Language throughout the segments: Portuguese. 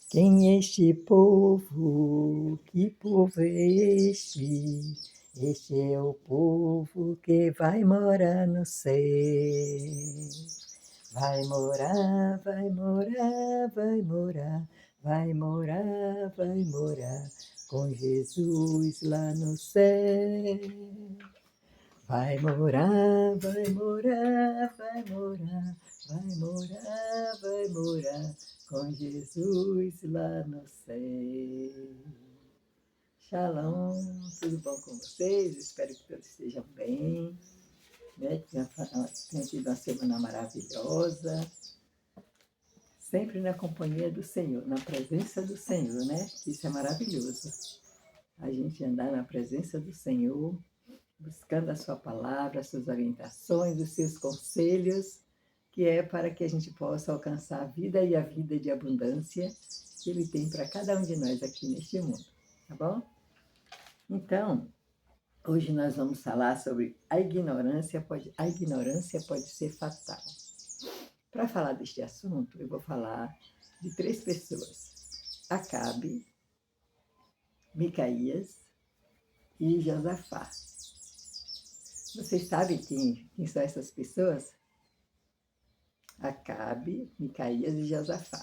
Quem é este povo? Que povo é este? Este é o povo que vai morar no céu. Vai morar, vai morar, vai morar, vai morar, vai morar com Jesus lá no céu. Vai morar, vai morar, vai morar, vai morar, vai morar com Jesus lá no céu. Shalom, tudo bom com vocês? Espero que todos estejam bem, né? Que tenham tido uma semana maravilhosa, sempre na companhia do Senhor, na presença do Senhor, né? Isso é maravilhoso. A gente andar na presença do Senhor, buscando a sua palavra, as suas orientações, os seus conselhos, que é para que a gente possa alcançar a vida e a vida de abundância que Ele tem para cada um de nós aqui neste mundo, tá bom? Então, hoje nós vamos falar sobre a ignorância pode ser fatal. Para falar deste assunto, eu vou falar de 3 pessoas: Acabe, Micaías e Josafá. Vocês sabem quem são essas pessoas? Acabe, Micaías e Josafá.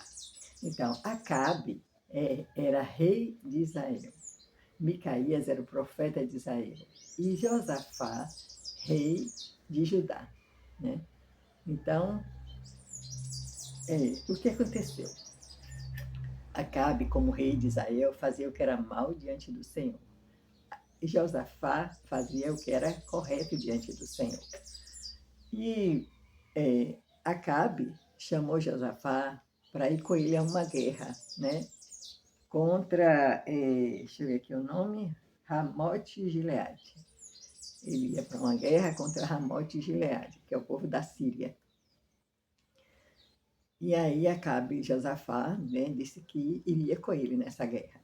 Então, Acabe era rei de Israel. Micaías era o profeta de Israel. E Josafá, rei de Judá. Né? Então, o que aconteceu? Acabe, como rei de Israel, fazia o que era mal diante do Senhor. E Josafá fazia o que era correto diante do Senhor. E Acabe chamou Josafá para ir com ele a uma guerra, né? Contra, deixa eu ver aqui o nome, Ramote e Gileade. Ele ia para uma guerra contra Ramote e Gileade, que é o povo da Síria. E aí Acabe e Josafá, né, disse que iria com ele nessa guerra.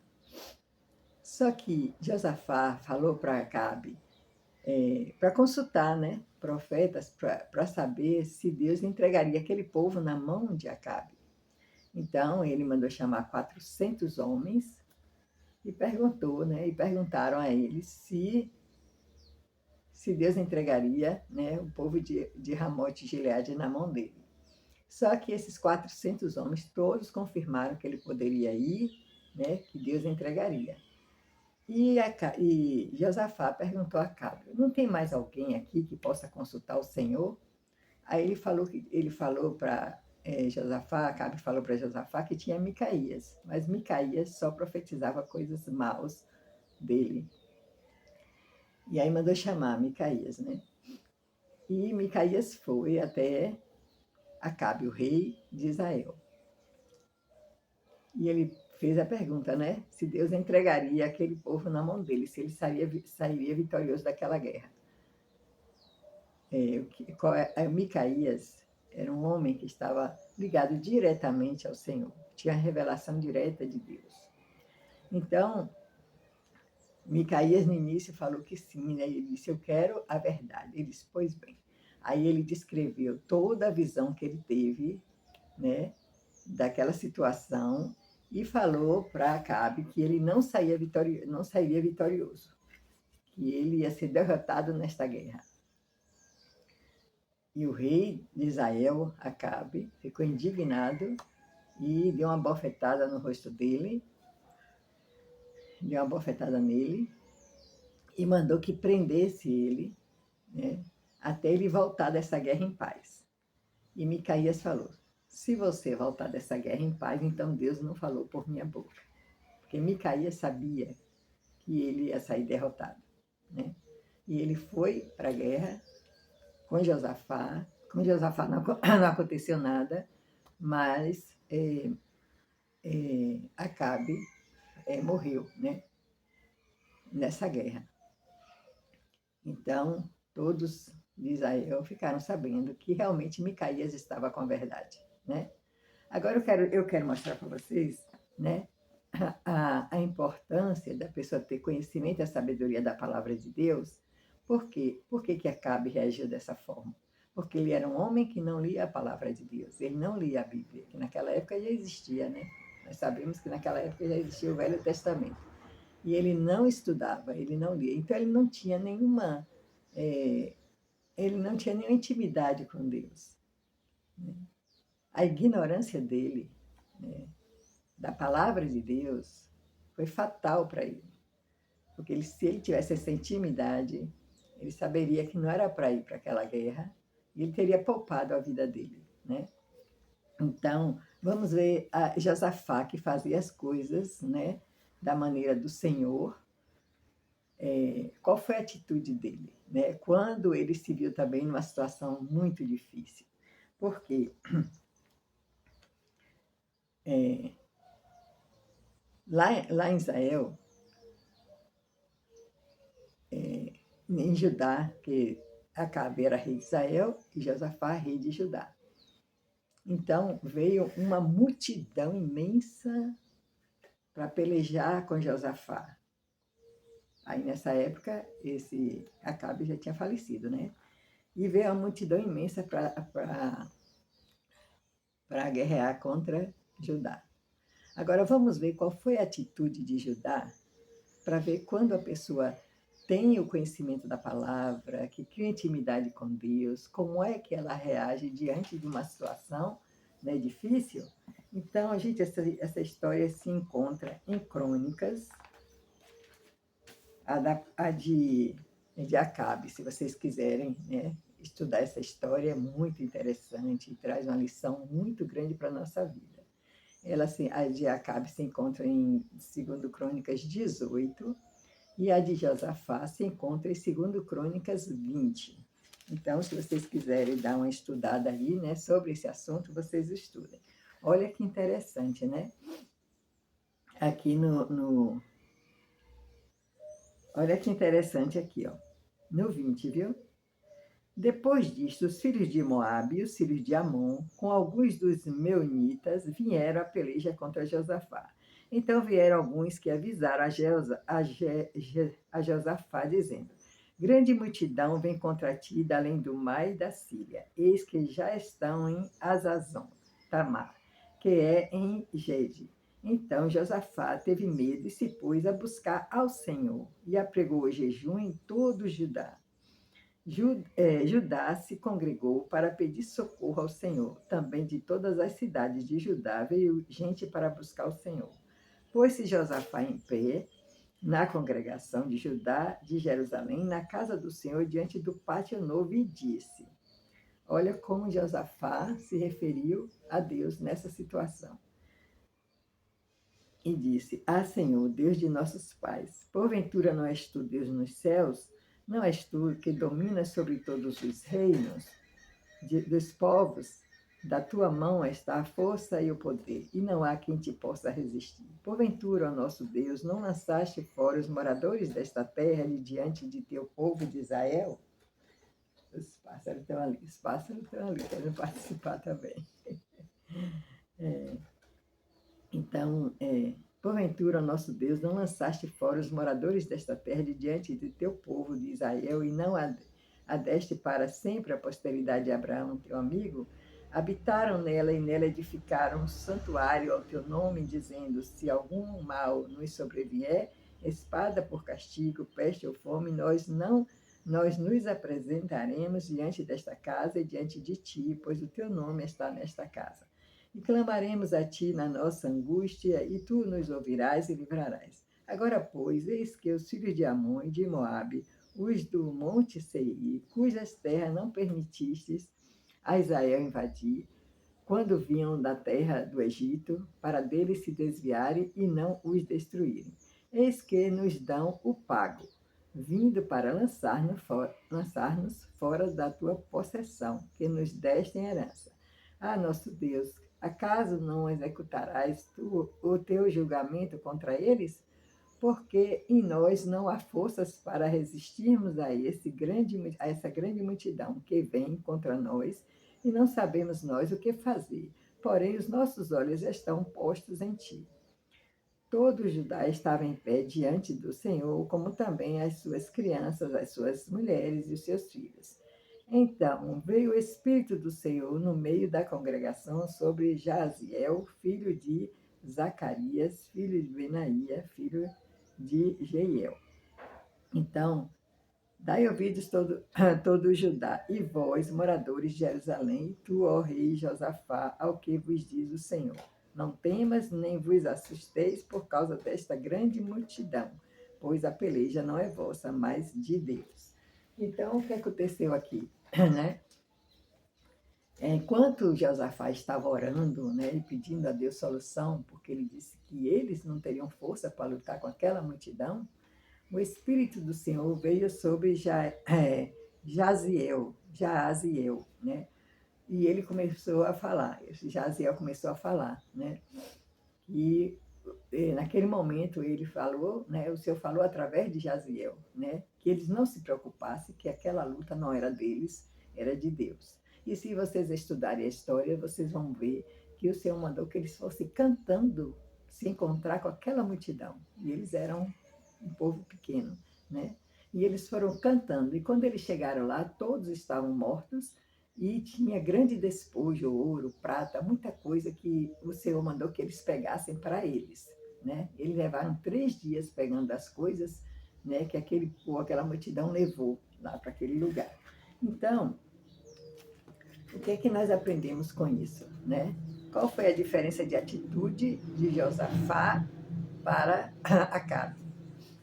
Só que Josafá falou para Acabe, para consultar, né, profetas, para saber se Deus entregaria aquele povo na mão de Acabe. Então ele mandou chamar 400 homens e perguntou, né, e perguntaram a eles se Deus entregaria, né, o povo de Ramote e Gileade na mão dele. Só que esses 400 homens todos confirmaram que ele poderia ir, né, que Deus entregaria. E Josafá perguntou a Acabe: não tem mais alguém aqui que possa consultar o Senhor? Aí ele falou para Josafá, Acabe falou para Josafá que tinha Micaías, mas Micaías só profetizava coisas maus dele. E aí mandou chamar Micaías, né? E Micaías foi até Acabe, o rei de Israel. E ele fez a pergunta, né? Se Deus entregaria aquele povo na mão dele, se ele sairia vitorioso daquela guerra. Micaías era um homem que estava ligado diretamente ao Senhor, tinha a revelação direta de Deus. Então, Micaías no início falou que sim, né? Ele disse: eu quero a verdade. Ele disse: pois bem. Aí ele descreveu toda a visão que ele teve, né, daquela situação, e falou para Acabe que ele não sairia vitorioso, que ele ia ser derrotado nesta guerra. E o rei de Israel, Acabe, ficou indignado e deu uma bofetada no rosto dele, deu uma bofetada nele e mandou que prendesse ele, né, até ele voltar dessa guerra em paz. E Micaías falou: se você voltar dessa guerra em paz, então Deus não falou por minha boca. Porque Micaías sabia que ele ia sair derrotado, né? E ele foi para a guerra com Josafá. Com Josafá não, não aconteceu nada, mas Acabe morreu, né, nessa guerra. Então, todos de Israel ficaram sabendo que realmente Micaías estava com a verdade, né? Agora eu quero mostrar para vocês, né, a importância da pessoa ter conhecimento e a sabedoria da palavra de Deus. Por quê? Por que Acabe reagiu dessa forma? Porque ele era um homem que não lia a palavra de Deus, ele não lia a Bíblia, que naquela época já existia, né? Nós sabemos que naquela época já existia o Velho Testamento. E ele não estudava, ele não lia. Então eh, ele não tinha nenhuma intimidade com Deus. A ignorância dele, né, da palavra de Deus, foi fatal para ele. Porque se ele tivesse essa intimidade, ele saberia que não era para ir para aquela guerra e ele teria poupado a vida dele, né? Então, vamos ver a Josafá, que fazia as coisas, né, da maneira do Senhor. Qual foi a atitude dele, né? Quando ele se viu também numa situação muito difícil. Porque é, lá em Israel, em Judá, que Acabe era rei de Israel e Josafá rei de Judá. Então veio uma multidão imensa para pelejar com Josafá. Aí nessa época esse Acabe já tinha falecido, né? E veio uma multidão imensa para guerrear contra Judá. Agora vamos ver qual foi a atitude de Judá para ver quando a pessoa tem o conhecimento da palavra, que cria intimidade com Deus, como é que ela reage diante de uma situação, né, difícil. Então, gente, essa história se encontra em Crônicas, a de Acabe, se vocês quiserem, né, estudar essa história, é muito interessante e traz uma lição muito grande para a nossa vida. A de Acabe se encontra em 2 Crônicas 18, e a de Josafá se encontra em 2 Crônicas 20. Então, se vocês quiserem dar uma estudada aí, né, sobre esse assunto, vocês estudem. Olha que interessante, né? Aqui olha que interessante aqui, ó, no 20, viu? Depois disto, os filhos de Moabe e os filhos de Amon, com alguns dos meunitas, vieram à peleja contra Josafá. Então vieram alguns que avisaram a Josafá, dizendo: Grande multidão vem contra ti da além do mar e da Síria. Eis que já estão em Azazon, Tamar, que é em Gede. Então Josafá teve medo e se pôs a buscar ao Senhor e apregou o jejum em todo Judá. Judá se congregou para pedir socorro ao Senhor. Também de todas as cidades de Judá veio gente para buscar o Senhor. Pôs-se Josafá em pé na congregação de Judá, de Jerusalém, na casa do Senhor, diante do pátio novo, e disse: Olha como Josafá se referiu a Deus nessa situação. E disse: Senhor, Deus de nossos pais, porventura não és tu Deus nos céus? Não és tu que dominas sobre todos os reinos dos povos? Da tua mão está a força e o poder, e não há quem te possa resistir. Porventura, ó nosso Deus, não lançaste fora os moradores desta terra de diante de teu povo de Israel? Os pássaros estão ali, querem participar também. Então, porventura, nosso Deus, não lançaste fora os moradores desta terra de diante de teu povo de Israel, e não adeste para sempre a posteridade de Abraão, teu amigo? Habitaram nela e nela edificaram um santuário ao teu nome, dizendo: se algum mal nos sobrevier, espada por castigo, peste ou fome, nós nos apresentaremos diante desta casa e diante de ti, pois o teu nome está nesta casa. E clamaremos a ti na nossa angústia, e tu nos ouvirás e livrarás. Agora, pois, eis que os filhos de Amon e de Moabe, os do monte Seir, cujas terras não permitistes a Israel invadir, quando vinham da terra do Egito, para deles se desviarem e não os destruírem. Eis que nos dão o pago, vindo para lançar-nos fora da tua possessão, que nos deste em herança. Nosso Deus, acaso não executarás tu o teu julgamento contra eles? Porque em nós não há forças para resistirmos a essa grande multidão que vem contra nós, e não sabemos nós o que fazer. Porém, os nossos olhos estão postos em ti. Todo Judá estava em pé diante do Senhor, como também as suas crianças, as suas mulheres e os seus filhos. Então veio o Espírito do Senhor no meio da congregação sobre Jaziel, filho de Zacarias, filho de Benaía, filho de Jeiel. Então, dai ouvidos todo Judá, e vós, moradores de Jerusalém, tu, ó rei Josafá, ao que vos diz o Senhor. Não temas, nem vos assusteis por causa desta grande multidão, pois a peleja não é vossa, mas de Deus. Então, o que aconteceu aqui? Né? Enquanto Josafá estava orando, né, e pedindo a Deus solução, porque ele disse que eles não teriam força para lutar com aquela multidão, o Espírito do Senhor veio sobre Jaziel, né? E ele começou a falar, Jaziel começou a falar, né? E naquele momento ele falou, né? O Senhor falou através de Jaziel, né? Que eles não se preocupassem, que aquela luta não era deles, era de Deus. E se vocês estudarem a história, vocês vão ver que o Senhor mandou que eles fossem cantando se encontrar com aquela multidão. E eles eram um povo pequeno, né? E eles foram cantando. E quando eles chegaram lá, todos estavam mortos e tinha grande despojo, ouro, prata, muita coisa que o Senhor mandou que eles pegassem para eles, né? Eles levaram 3 dias pegando as coisas, né? Que aquela multidão levou lá para aquele lugar. Então, o que é que nós aprendemos com isso, né? Qual foi a diferença de atitude de Josafá para Acabe,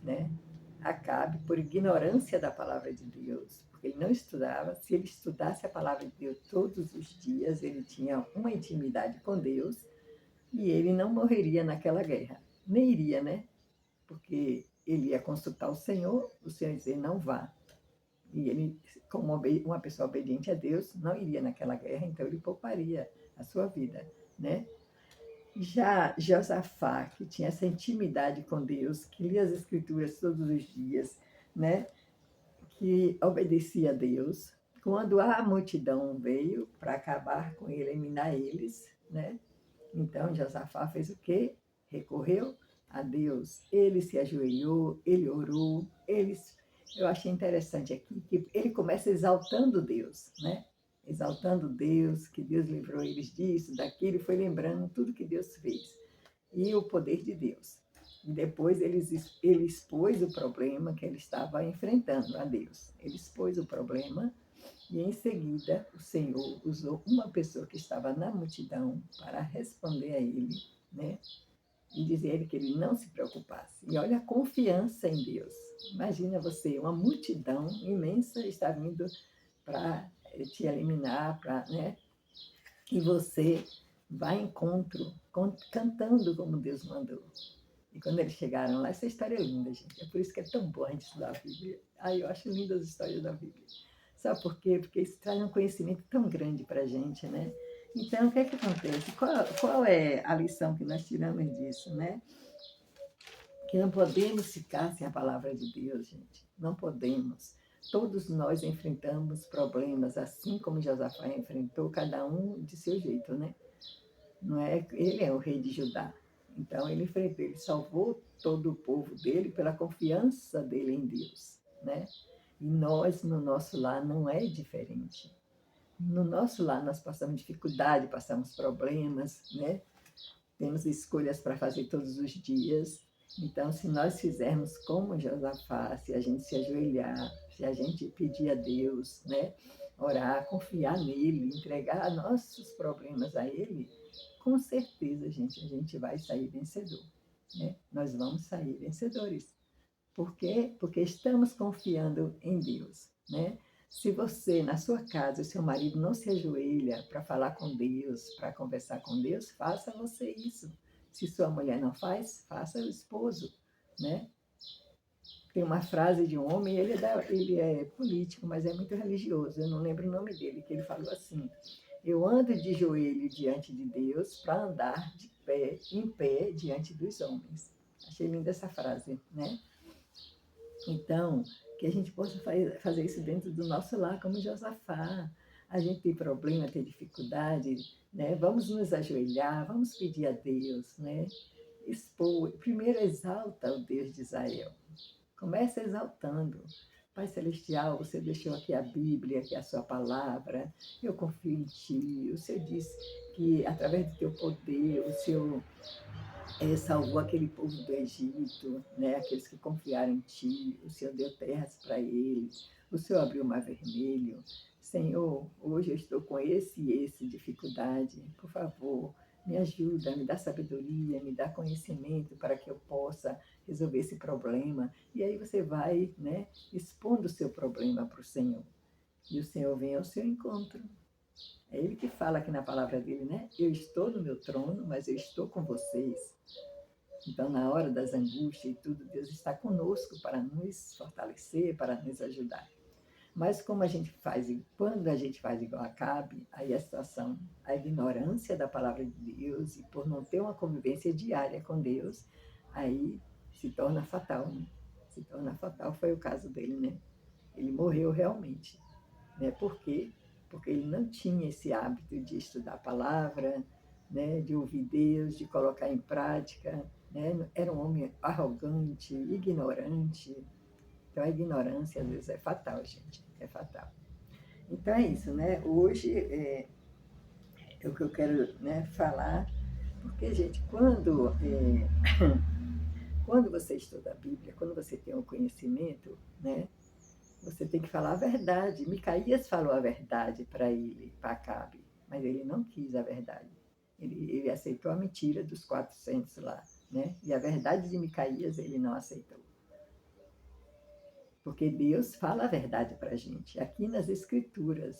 né? Acabe, por ignorância da palavra de Deus, porque ele não estudava, se ele estudasse a palavra de Deus todos os dias, ele tinha uma intimidade com Deus e ele não morreria naquela guerra. Nem iria, né? Porque ele ia consultar o Senhor ia dizer, não vá. E ele, como uma pessoa obediente a Deus, não iria naquela guerra, então ele pouparia a sua vida, né? Já Josafá, que tinha essa intimidade com Deus, que lia as Escrituras todos os dias, né? Que obedecia a Deus, quando a multidão veio para acabar com ele, eliminar eles, né? Então Josafá fez o quê? Recorreu a Deus. Ele se ajoelhou, ele orou, eu achei interessante aqui que ele começa exaltando Deus, né? Exaltando Deus, que Deus livrou eles disso, daquilo, e foi lembrando tudo que Deus fez e o poder de Deus. E depois ele expôs o problema que ele estava enfrentando a Deus. Ele expôs o problema e em seguida o Senhor usou uma pessoa que estava na multidão para responder a ele, né? E dizer a ele que ele não se preocupasse. E olha a confiança em Deus. Imagina você, uma multidão imensa está vindo para te eliminar, né? E você vai em encontro, cantando como Deus mandou. E quando eles chegaram lá, essa história é linda, gente. É por isso que é tão bom a gente estudar a Bíblia. Ai, eu acho lindas as histórias da Bíblia. Sabe por quê? Porque isso traz um conhecimento tão grande para a gente, né? Então, o que é que acontece? Qual é a lição que nós tiramos disso, né? Que não podemos ficar sem a palavra de Deus, gente. Não podemos. Todos nós enfrentamos problemas, assim como Josafá enfrentou, cada um de seu jeito, né? Não é? Ele é o rei de Judá. Então, ele enfrentou, ele salvou todo o povo dele pela confiança dele em Deus, né? E nós, no nosso lar, não é diferente. No nosso lar, nós passamos dificuldade, passamos problemas, né? Temos escolhas para fazer todos os dias. Então, se nós fizermos como Josafá, se a gente se ajoelhar, se a gente pedir a Deus, né? Orar, confiar nele, entregar nossos problemas a ele, com certeza, gente, a gente vai sair vencedor, né? Nós vamos sair vencedores. Por quê? Porque estamos confiando em Deus, né? Se você, na sua casa, o seu marido não se ajoelha para falar com Deus, para conversar com Deus, faça você isso. Se sua mulher não faz, faça o esposo, né? Tem uma frase de um homem, ele é político, mas é muito religioso, eu não lembro o nome dele, que ele falou assim: eu ando de joelho diante de Deus para andar em pé diante dos homens. Achei linda essa frase, né? Então, que a gente possa fazer isso dentro do nosso lar, como Josafá. A gente tem problema, tem dificuldade, né? Vamos nos ajoelhar, vamos pedir a Deus, né? Expor. Primeiro exalta o Deus de Israel. Começa exaltando. Pai Celestial, você deixou aqui a Bíblia, aqui a sua palavra, eu confio em Ti. O Senhor disse que através do Teu poder, o Senhor salvou aquele povo do Egito, né? Aqueles que confiaram em Ti. O Senhor deu terras para eles. O Senhor abriu o mar vermelho. Senhor, hoje eu estou com esse e esse dificuldade. Por favor, me ajuda, me dá sabedoria, me dá conhecimento para que eu possa resolver esse problema. E aí você vai, né, expondo o seu problema para o Senhor. E o Senhor vem ao seu encontro. É Ele que fala aqui na palavra dele, né? Eu estou no meu trono, mas eu estou com vocês. Então, na hora das angústias e tudo, Deus está conosco para nos fortalecer, para nos ajudar. Mas como a gente faz, quando a gente faz igual a Acabe, aí a situação, a ignorância da palavra de Deus e por não ter uma convivência diária com Deus, aí se torna fatal, né? Se torna fatal, foi o caso dele, né? Ele morreu realmente, né? Por quê? Porque ele não tinha esse hábito de estudar a palavra, né? De ouvir Deus, de colocar em prática, né? Era um homem arrogante, ignorante. Então a ignorância às vezes é fatal, gente, é fatal. Então é isso, né? Hoje é o que eu quero, né, falar, porque, gente, quando você estuda a Bíblia, quando você tem um conhecimento, né, você tem que falar a verdade. Micaías falou a verdade para ele, para Acabe, mas ele não quis a verdade. Ele aceitou a mentira dos 400 lá, né? E a verdade de Micaías ele não aceitou. Porque Deus fala a verdade para a gente, aqui nas Escrituras,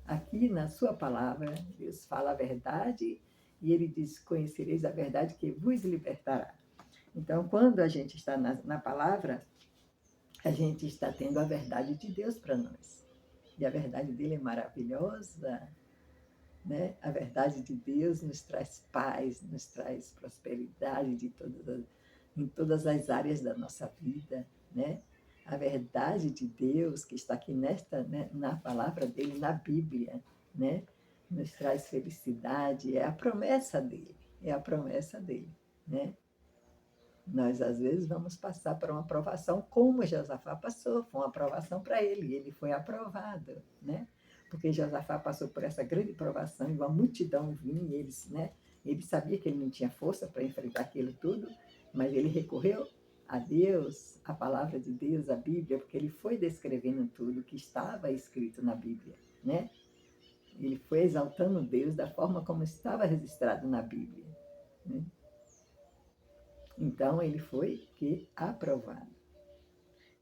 aqui na Sua palavra, Deus fala a verdade e Ele diz: Conhecereis a verdade que vos libertará. Então, quando a gente está na palavra, a gente está tendo a verdade de Deus para nós. E a verdade dele é maravilhosa, né? A verdade de Deus nos traz paz, nos traz prosperidade em todas as áreas da nossa vida, né? A verdade de Deus que está aqui né, na palavra dele, na Bíblia, né? Nos traz felicidade, é a promessa dele, é a promessa dele, né? Nós, às vezes, vamos passar por uma aprovação, como Josafá passou, foi uma aprovação para ele, ele foi aprovado, né? Porque Josafá passou por essa grande provação, e uma multidão vinha, e eles, né? Ele sabia que ele não tinha força para enfrentar aquilo tudo, mas ele recorreu a Deus, a palavra de Deus, a Bíblia, porque ele foi descrevendo tudo que estava escrito na Bíblia, né? Ele foi exaltando Deus da forma como estava registrado na Bíblia, né? Então, ele foi aprovado.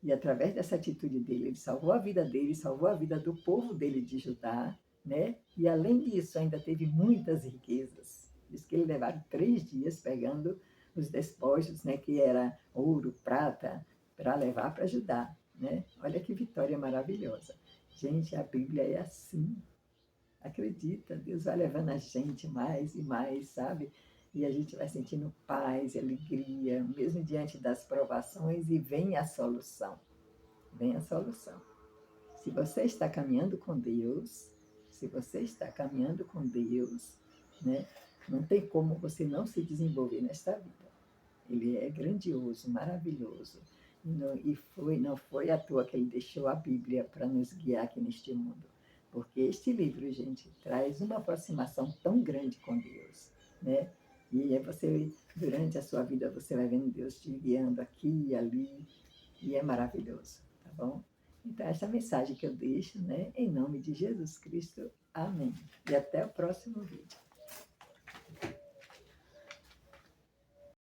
E através dessa atitude dele, ele salvou a vida dele, salvou a vida do povo dele de Judá, né? E além disso, ainda teve muitas riquezas. Diz que ele levaram 3 dias pegando os despojos, né? Que era ouro, prata, para levar para Judá, né? Olha que vitória maravilhosa. Gente, a Bíblia é assim. Acredita, Deus vai levando a gente mais e mais, sabe? E a gente vai sentindo paz e alegria, mesmo diante das provações, e vem a solução. Vem a solução. Se você está caminhando com Deus, se você está caminhando com Deus, né, não tem como você não se desenvolver nesta vida. Ele é grandioso, maravilhoso. Não foi à toa que ele deixou a Bíblia para nos guiar aqui neste mundo. Porque este livro, gente, traz uma aproximação tão grande com Deus, né? E aí você, durante a sua vida, você vai vendo Deus te guiando aqui e ali, e é maravilhoso, tá bom? Então, essa mensagem que eu deixo, né, em nome de Jesus Cristo. Amém. E até o próximo vídeo.